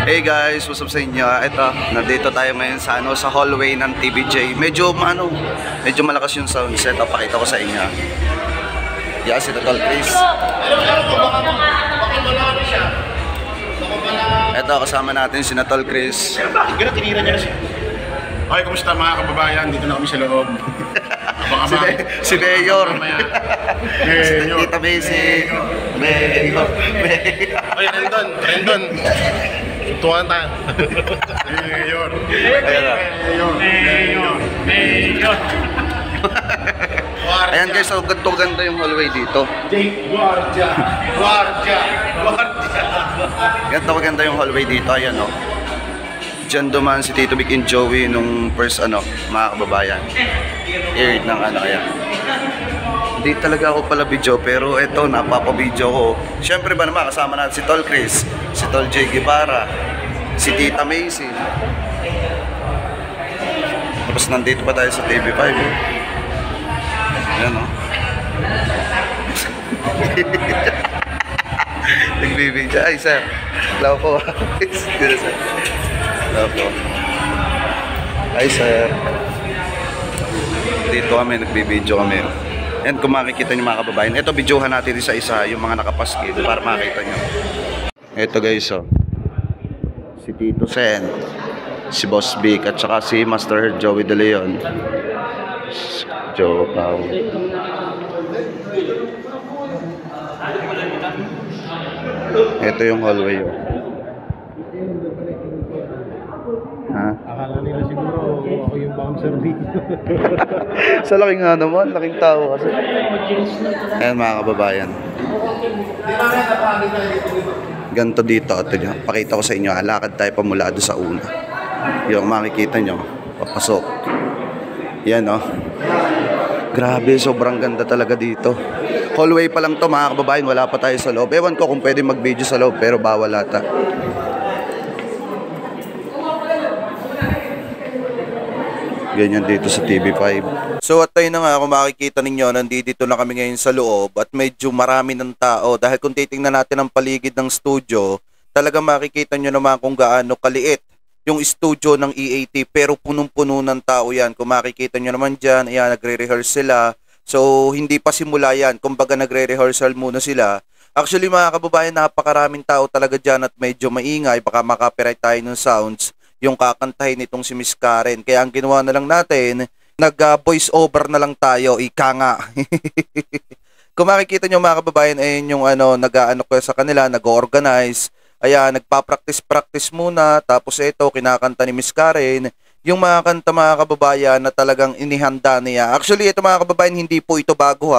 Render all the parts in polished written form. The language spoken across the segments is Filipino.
Hey guys, what's up sa inyo? Ito, nandito tayo ngayon sa sa hallway ng TVJ. Medyo malakas yung sound set. Pakita ko sa inyo. Yeah, si Tol Chris. Ito, kasama natin si Tol Chris. Ganun, tinira niya na siya. Okay, kumusta mga kababayan? Dito na kami sa loob. Si Mayor. Mayor. Tita Macy. Mayor. Ay, Rendon. Tuwan tayo. Mayor. Mayor. Ayan guys, so ganto-ganda yung hallway dito. Guardia. Ganto-ganda yung hallway dito. Ayan o. Diyan duman si Tito Vic and Joey nung first mga kababayan. Aired ng ayan. Hindi talaga ako pala video, pero eto, napapa-video ko. Siyempre ba naman, kasama natin si Tol Chris, si Tol J. Guevara, si Tita Macy. Tapos nandito pa tayo sa TV5. Ayan o. Nagbibidyo. Ay sir, hello po. Hello po. Hi sir. Dito kami, nagbibidyo kami. And kung makikita nyo mga kababayan, ito videohan natin isa-isa yung mga nakapaskid para makita nyo. Ito guys si Tito Sen, si Boss Vic, at saka si Master Joey De Leon. Joe Pao. Ito yung hallway Ha? Akala nila siguro ako yung bouncer dito. Sa laking nga naman, laking tao kasi. Ayan mga kababayan. Ganto dito, ito nyo. Pakita ko sa inyo, alakad tayo pamula doon sa una. Yung makikita nyo, papasok. Yan Grabe, sobrang ganda talaga dito. Hallway pa lang to mga kababayan, wala pa tayo sa loob. Ewan ko kung pwede mag-video sa loob, pero bawal ata. Ganyan dito sa TV5. So at tayo na nga, kung makikita ninyo, nandito na kami ngayon sa loob at medyo marami ng tao. Dahil kung titingnan natin ang paligid ng studio, talaga makikita nyo naman kung gaano kaliit yung studio ng EAT. Pero punong-puno ng tao yan. Kung makikita nyo naman dyan, ayan, nagre-rehearse sila. So hindi pa simula yan. Kumbaga nagre-rehearsal muna sila. Actually mga kababayan, napakaraming tao talaga dyan at medyo maingay. Baka makapiright tayo ng sounds yung kakantahin nitong si Miss Karen. Kaya ang ginawa na lang natin, nag-voice over na lang tayo, ika nga. Kung makikita nyo mga kababayan, ayun yung nag-ano ko sa kanila, nag-organize. Ayan, nagpa-practice muna. Tapos ito, kinakanta ni Miss Karen. Yung mga kanta mga kababayan na talagang inihanda niya. Actually, ito mga kababayan, hindi po ito bago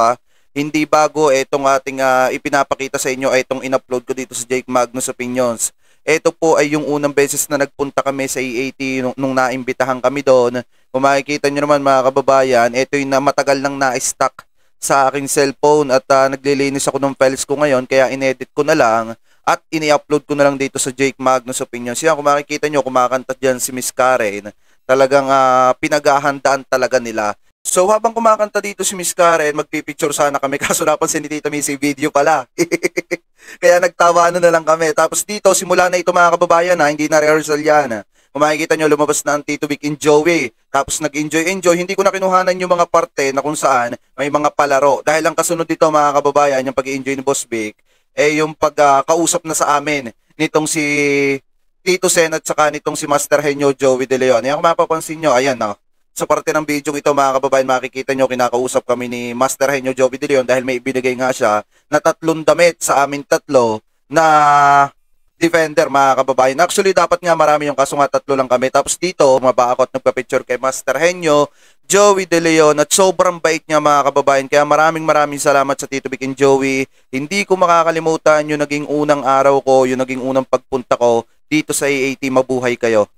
Hindi bago itong ating ipinapakita sa inyo, itong in-upload ko dito sa Jake Magnus Opinions. Ito po ay yung unang beses na nagpunta kami sa EAT nung naimbitahan kami doon. Kung makikita nyo naman mga kababayan, ito yung matagal nang na-stock sa aking cellphone at naglilinis ako ng files ko ngayon, kaya inedit ko na lang at ini-upload ko na lang dito sa Jake Magnus Opinions. Yan, kung makikita nyo, kumakanta dyan si Miss Karen, talagang pinaghahandaan talaga nila. So habang kumakanta dito si Miss Karen, magpipicture sana kami, kaso napansin ni Tita Missy, video pala. Kaya nagtawanan na lang kami. Tapos dito, simula na ito mga kababayan hindi na rehearsal yan. Kung makikita nyo, lumabas na ang Tito Vic and Joey. Tapos nag-enjoy. Hindi ko na kinuhanan yung mga parte na kung saan may mga palaro. Dahil ang kasunod dito mga kababayan, yung pag-enjoy ni Boss Vic, yung pagkausap na sa amin nitong si Tito Sen at saka nitong si Master Henyo Joey De Leon. Kung mapapansin nyo, ayan sa parte ng video ito mga kababayan, makikita nyo, kinakausap kami ni Master Henyo Joey De Leon dahil may ibinigay nga siya na 3 damit sa amin 3 na defender mga kababayan. Actually dapat nga marami yung kaso nga 3 lang kami. Tapos dito maba ako at nagpa-picture kay Master Henyo Joey De Leon at sobrang bait niya mga kababayan. Kaya maraming salamat sa Tito Vic and Joey. Hindi ko makakalimutan yung naging unang araw ko, yung naging unang pagpunta ko dito sa EAT. Mabuhay kayo.